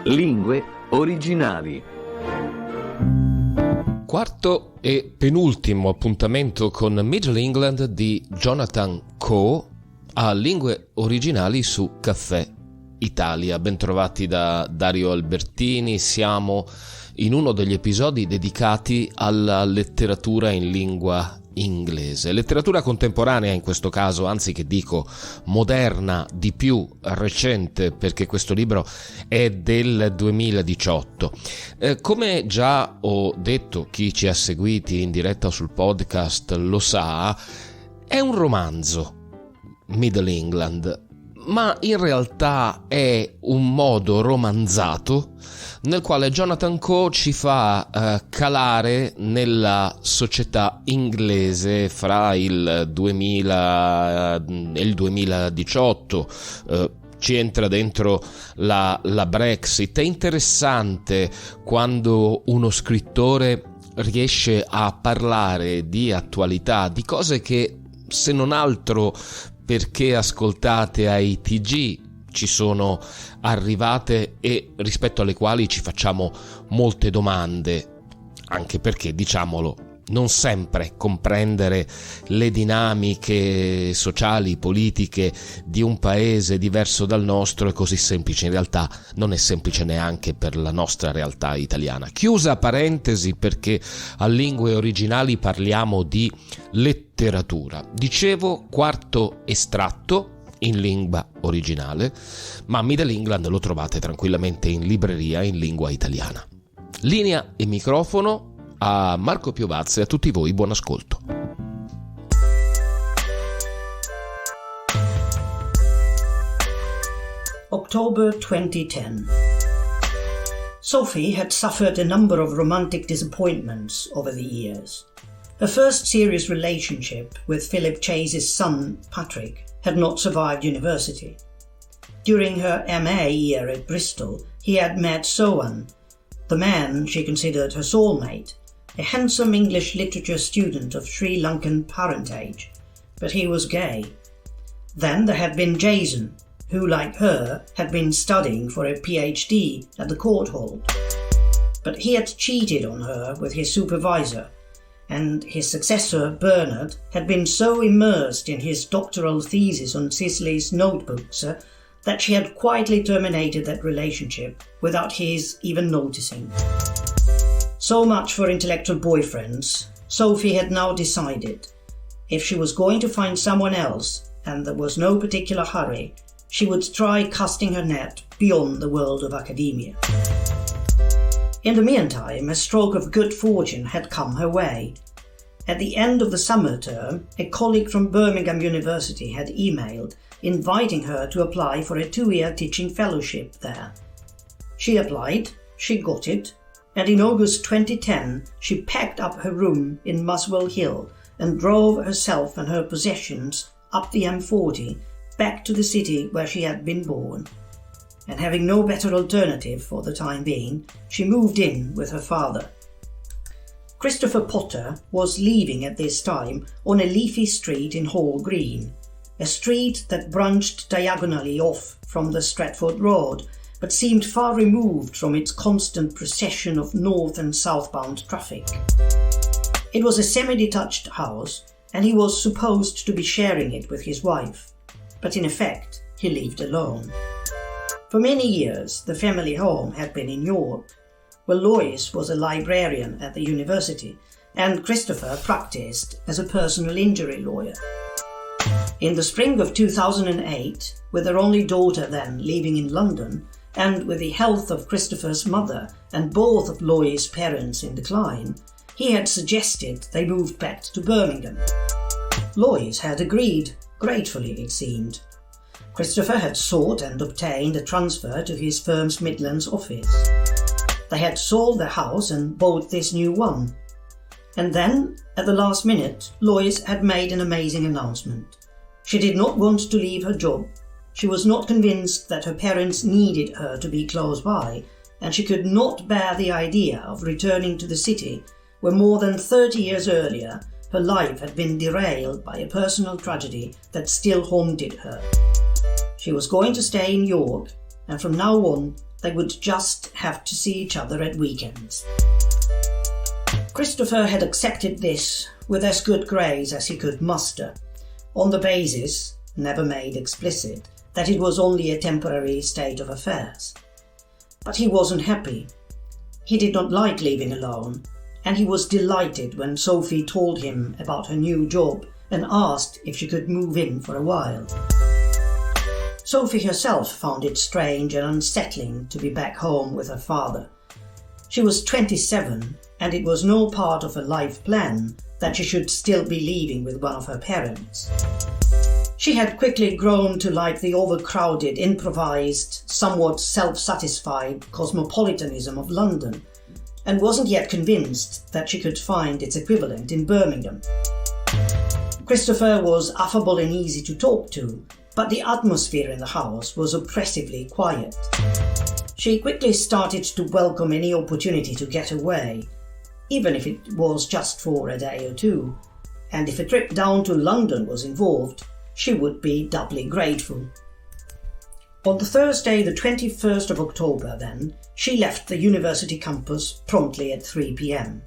Lingue Originali. Quarto e penultimo appuntamento con Middle England di Jonathan Coe a Lingue Originali su Caffè Italia. Bentrovati da Dario Albertini. Siamo in uno degli episodi dedicati alla letteratura in lingua inglese, letteratura contemporanea in questo caso, anzi che dico moderna, di più recente, perché questo libro è del 2018. Come già ho detto, chi ci ha seguiti in diretta o sul podcast lo sa, è un romanzo, Middle England, ma in realtà è un modo romanzato nel quale Jonathan Coe ci fa calare nella società inglese fra il 2000 e il 2018. Ci entra dentro la Brexit. È interessante quando uno scrittore riesce a parlare di attualità, di cose che, se non altro perché ascoltate ai TG, ci sono arrivate e rispetto alle quali ci facciamo molte domande, anche perché, diciamolo, non sempre comprendere le dinamiche sociali, politiche di un paese diverso dal nostro è così semplice. In realtà non è semplice neanche per la nostra realtà italiana. Chiusa parentesi, perché a Lingue Originali parliamo di letteratura. Dicevo, quarto estratto in lingua originale, ma Middle England lo trovate tranquillamente in libreria in lingua italiana. Linea e microfono a Marco Piovaz e a tutti voi buon ascolto. October 2010. Sophie had suffered a number of romantic disappointments over the years. Her first serious relationship with Philip Chase's son, Patrick, had not survived university. During her MA year at Bristol, he had met Sohan, the man she considered her soulmate, a handsome English literature student of Sri Lankan parentage, but he was gay. Then there had been Jason, who, like her, had been studying for a PhD at the Courtauld. But he had cheated on her with his supervisor, and his successor, Bernard, had been so immersed in his doctoral thesis on Sisley's notebooks that she had quietly terminated that relationship without his even noticing. So much for intellectual boyfriends. Sophie had now decided. If she was going to find someone else, and there was no particular hurry, she would try casting her net beyond the world of academia. In the meantime, a stroke of good fortune had come her way. At the end of the summer term, a colleague from Birmingham University had emailed inviting her to apply for a 2-year teaching fellowship there. She applied, she got it, and in August 2010 she packed up her room in Muswell Hill and drove herself and her possessions up the M40 back to the city where she had been born. And having no better alternative for the time being, she moved in with her father. Christopher Potter was leaving at this time on a leafy street in Hall Green, a street that branched diagonally off from the Stratford Road, but seemed far removed from its constant procession of north and southbound traffic. It was a semi-detached house, and he was supposed to be sharing it with his wife, but in effect he lived alone. For many years, the family home had been in York, where Lois was a librarian at the university, and Christopher practiced as a personal injury lawyer. In the spring of 2008, with their only daughter then living in London, and with the health of Christopher's mother and both of Lois' parents in decline, he had suggested they moved back to Birmingham. Lois had agreed, gratefully it seemed. Christopher had sought and obtained a transfer to his firm's Midlands office. They had sold their house and bought this new one. And then, at the last minute, Lois had made an amazing announcement. She did not want to leave her job. She was not convinced that her parents needed her to be close by, and she could not bear the idea of returning to the city where more than 30 years earlier her life had been derailed by a personal tragedy that still haunted her. She was going to stay in York, and from now on they would just have to see each other at weekends. Christopher had accepted this with as good grace as he could muster, on the basis, never made explicit, that it was only a temporary state of affairs. But he wasn't happy. He did not like living alone, and he was delighted when Sophie told him about her new job and asked if she could move in for a while. Sophie herself found it strange and unsettling to be back home with her father. She was 27, and it was no part of her life plan that she should still be living with one of her parents. She had quickly grown to like the overcrowded, improvised, somewhat self-satisfied cosmopolitanism of London, and wasn't yet convinced that she could find its equivalent in Birmingham. Christopher was affable and easy to talk to, but the atmosphere in the house was oppressively quiet. She quickly started to welcome any opportunity to get away, even if it was just for a day or two, and if a trip down to London was involved, she would be doubly grateful. On the Thursday, the 21st of October, then, she left the university campus promptly at 3 p.m.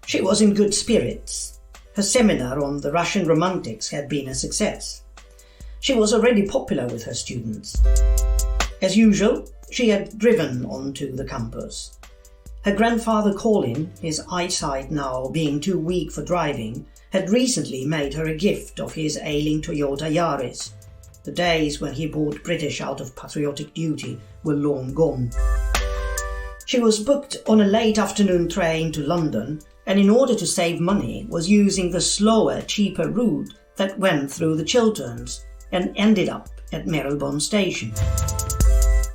She was in good spirits. Her seminar on the Russian Romantics had been a success. She was already popular with her students. As usual, she had driven onto the campus. Her grandfather Colin, his eyesight now being too weak for driving, had recently made her a gift of his ailing Toyota Yaris. The days when he bought British out of patriotic duty were long gone. She was booked on a late afternoon train to London, and in order to save money was using the slower, cheaper route that went through the Chilterns and ended up at Marylebone Station.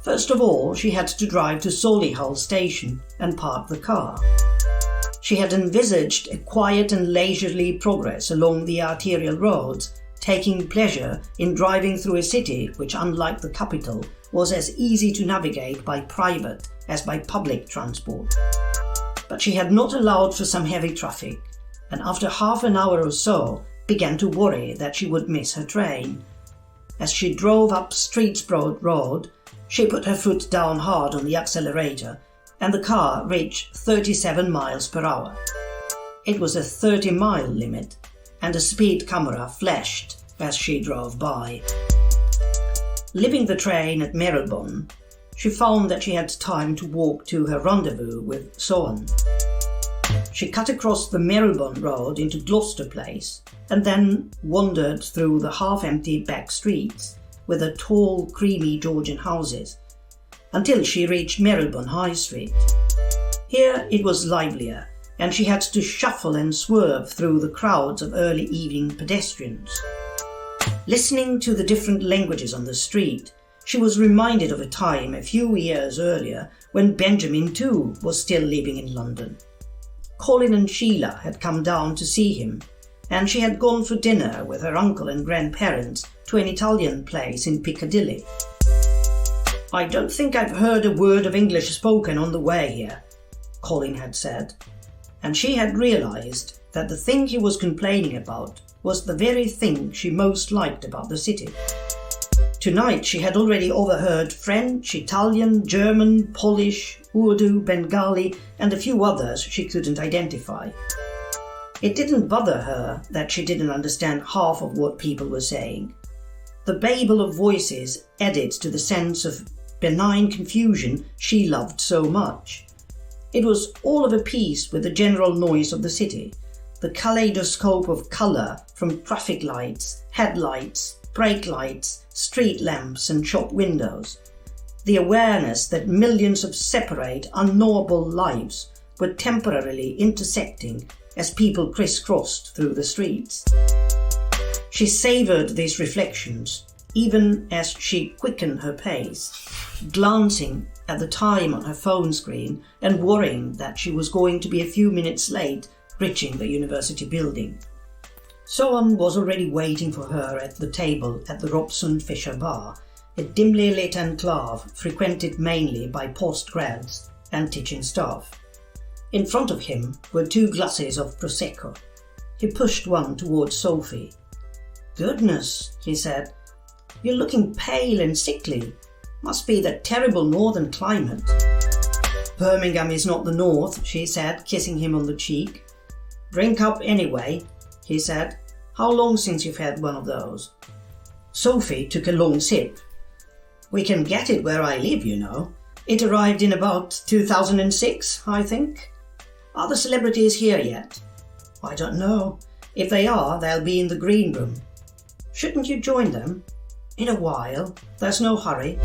First of all, she had to drive to Solihull Station and park the car. She had envisaged a quiet and leisurely progress along the arterial roads, taking pleasure in driving through a city which, unlike the capital, was as easy to navigate by private as by public transport. But she had not allowed for some heavy traffic, and after half an hour or so began to worry that she would miss her train. As she drove up Streetsbroad Road, she put her foot down hard on the accelerator, and the car reached 37 miles per hour. It was a 30-mile limit, and a speed camera flashed as she drove by. Leaving the train at Marylebone, she found that she had time to walk to her rendezvous with Sohan. She cut across the Marylebone Road into Gloucester Place, and then wandered through the half-empty back streets with the tall, creamy Georgian houses, until she reached Marylebone High Street. Here it was livelier, and she had to shuffle and swerve through the crowds of early evening pedestrians. Listening to the different languages on the street, she was reminded of a time a few years earlier when Benjamin too was still living in London. Colin and Sheila had come down to see him, and she had gone for dinner with her uncle and grandparents to an Italian place in Piccadilly. "I don't think I've heard a word of English spoken on the way here," Colin had said, and she had realised that the thing he was complaining about was the very thing she most liked about the city. Tonight she had already overheard French, Italian, German, Polish, Urdu, Bengali, and a few others she couldn't identify. It didn't bother her that she didn't understand half of what people were saying. The babel of voices added to the sense of benign confusion she loved so much. It was all of a piece with the general noise of the city, the kaleidoscope of colour from traffic lights, headlights, brake lights, street lamps and shop windows, the awareness that millions of separate, unknowable lives were temporarily intersecting as people crisscrossed through the streets. She savoured these reflections, even as she quickened her pace, glancing at the time on her phone screen and worrying that she was going to be a few minutes late reaching the university building. Sohan was already waiting for her at the table at the Robson Fisher Bar, a dimly lit enclave frequented mainly by postgrads, and teaching staff. In front of him were 2 glasses of Prosecco. He pushed one towards Sophie. "Goodness," he said, "you're looking pale and sickly. Must be the terrible northern climate." "Birmingham is not the north," she said, kissing him on the cheek. "Drink up anyway," he said. "How long since you've had one of those?" Sophie took a long sip. "We can get it where I live, you know. It arrived in about 2006, I think. Are the celebrities here yet?" "I don't know. If they are, they'll be in the green room." "Shouldn't you join them?" "In a while. There's no hurry."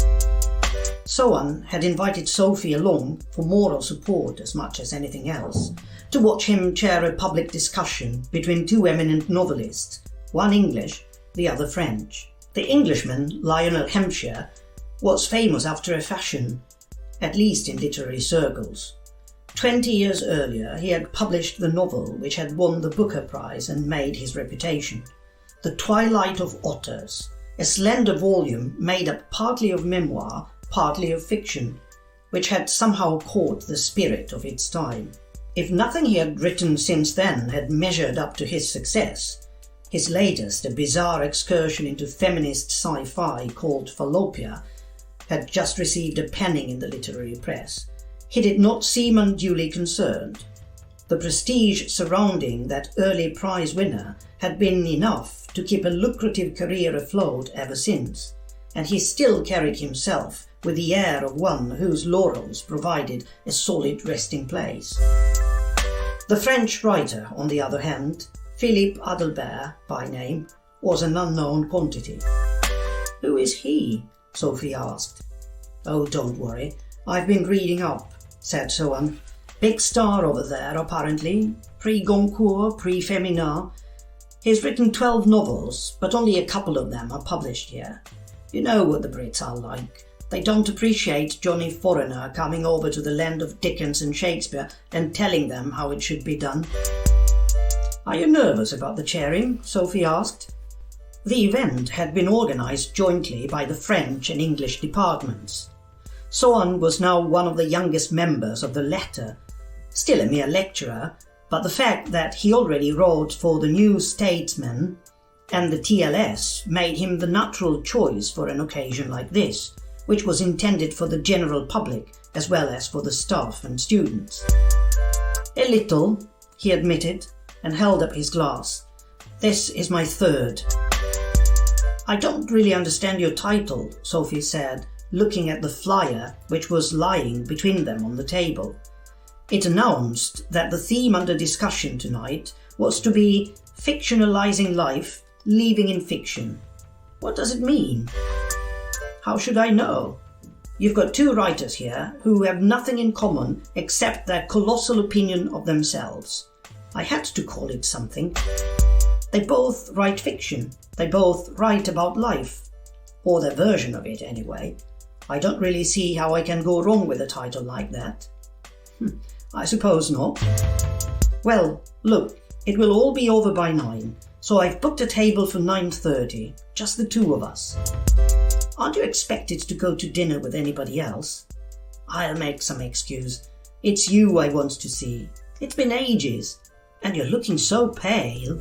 Sohan had invited Sophie along for moral support as much as anything else, to watch him chair a public discussion between 2 eminent novelists, one English, the other French. The Englishman, Lionel Hampshire, was famous after a fashion, at least in literary circles. 20 years earlier he had published the novel which had won the Booker Prize and made his reputation, The Twilight of Otters, a slender volume made up partly of memoir, partly of fiction, which had somehow caught the spirit of its time. If nothing he had written since then had measured up to his success, his latest, a bizarre excursion into feminist sci-fi called Fallopia, had just received a penning in the literary press, he did not seem unduly concerned. The prestige surrounding that early prize winner had been enough to keep a lucrative career afloat ever since, and he still carried himself with the air of one whose laurels provided a solid resting place. The French writer, on the other hand, Philippe Adelbert by name, was an unknown quantity. "Who is he?" Sophie asked. "Oh, don't worry. I've been reading up," said Sohan. "Big star over there, apparently. Prix Goncourt, Prix Féminin. He's written 12 novels, but only a couple of them are published here. You know what the Brits are like. They don't appreciate Johnny Foreigner coming over to the land of Dickens and Shakespeare and telling them how it should be done." "Are you nervous about the chairing?" Sophie asked. The event had been organised jointly by the French and English departments. Sohan was now one of the youngest members of the latter, still a mere lecturer, but the fact that he already wrote for the New Statesman and the TLS made him the natural choice for an occasion like this, which was intended for the general public as well as for the staff and students. "A little," he admitted, and held up his glass. "This is my 3rd. "I don't really understand your title," Sophie said, looking at the flyer which was lying between them on the table. It announced that the theme under discussion tonight was to be fictionalizing life, living in fiction. What does it mean? "How should I know? You've got 2 writers here who have nothing in common except their colossal opinion of themselves. I had to call it something. They both write fiction. They both write about life. Or their version of it, anyway. I don't really see how I can go wrong with a title like that." "I suppose not. Well, look, it will all be over by 9, so I've booked a table for 9:30, just the 2 of us. Aren't you expected to go to dinner with anybody else?" "I'll make some excuse. It's you I want to see. It's been ages, and you're looking so pale."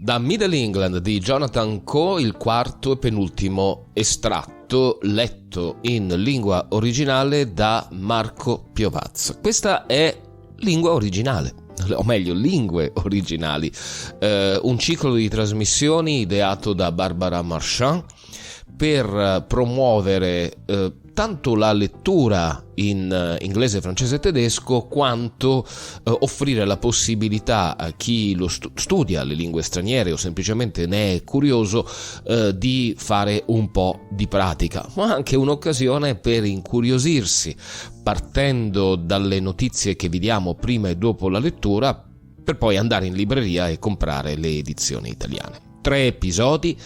Da Middle England di Jonathan Coe, il 4º e penultimo estratto letto in lingua originale da Marco Piovaz. Questa è Lingua Originale, o meglio Lingue Originali, un ciclo di trasmissioni ideato da Barbara Marchand per promuovere tanto la lettura in inglese, francese e tedesco, quanto offrire la possibilità a chi lo studia le lingue straniere o semplicemente ne è curioso di fare un po' di pratica, ma anche un'occasione per incuriosirsi partendo dalle notizie che vi diamo prima e dopo la lettura, per poi andare in libreria e comprare le edizioni italiane. 3 episodi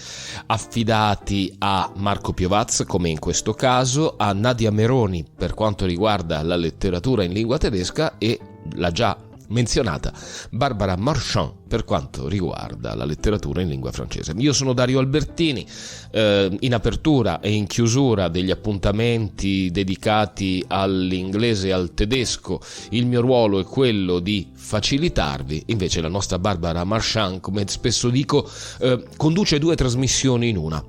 affidati a Marco Piovaz, come in questo caso, a Nadia Meroni per quanto riguarda la letteratura in lingua tedesca e la già menzionata Barbara Marchand per quanto riguarda la letteratura in lingua francese. Io sono Dario Albertini, in apertura e in chiusura degli appuntamenti dedicati all'inglese e al tedesco il mio ruolo è quello di facilitarvi, invece la nostra Barbara Marchand, come spesso dico, conduce 2 trasmissioni in una,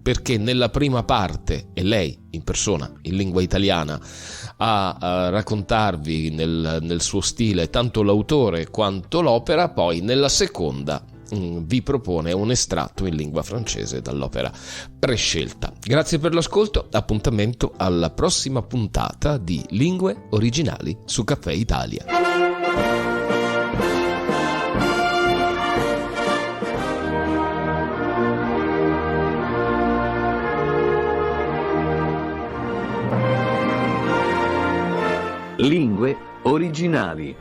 perché nella prima parte è lei in persona, in lingua italiana, a raccontarvi nel suo stile tanto l'autore quanto l'opera, poi nella seconda vi propone un estratto in lingua francese dall'opera prescelta. Grazie per l'ascolto, appuntamento alla prossima puntata di Lingue Originali su Caffè Italia. Lingue Originali.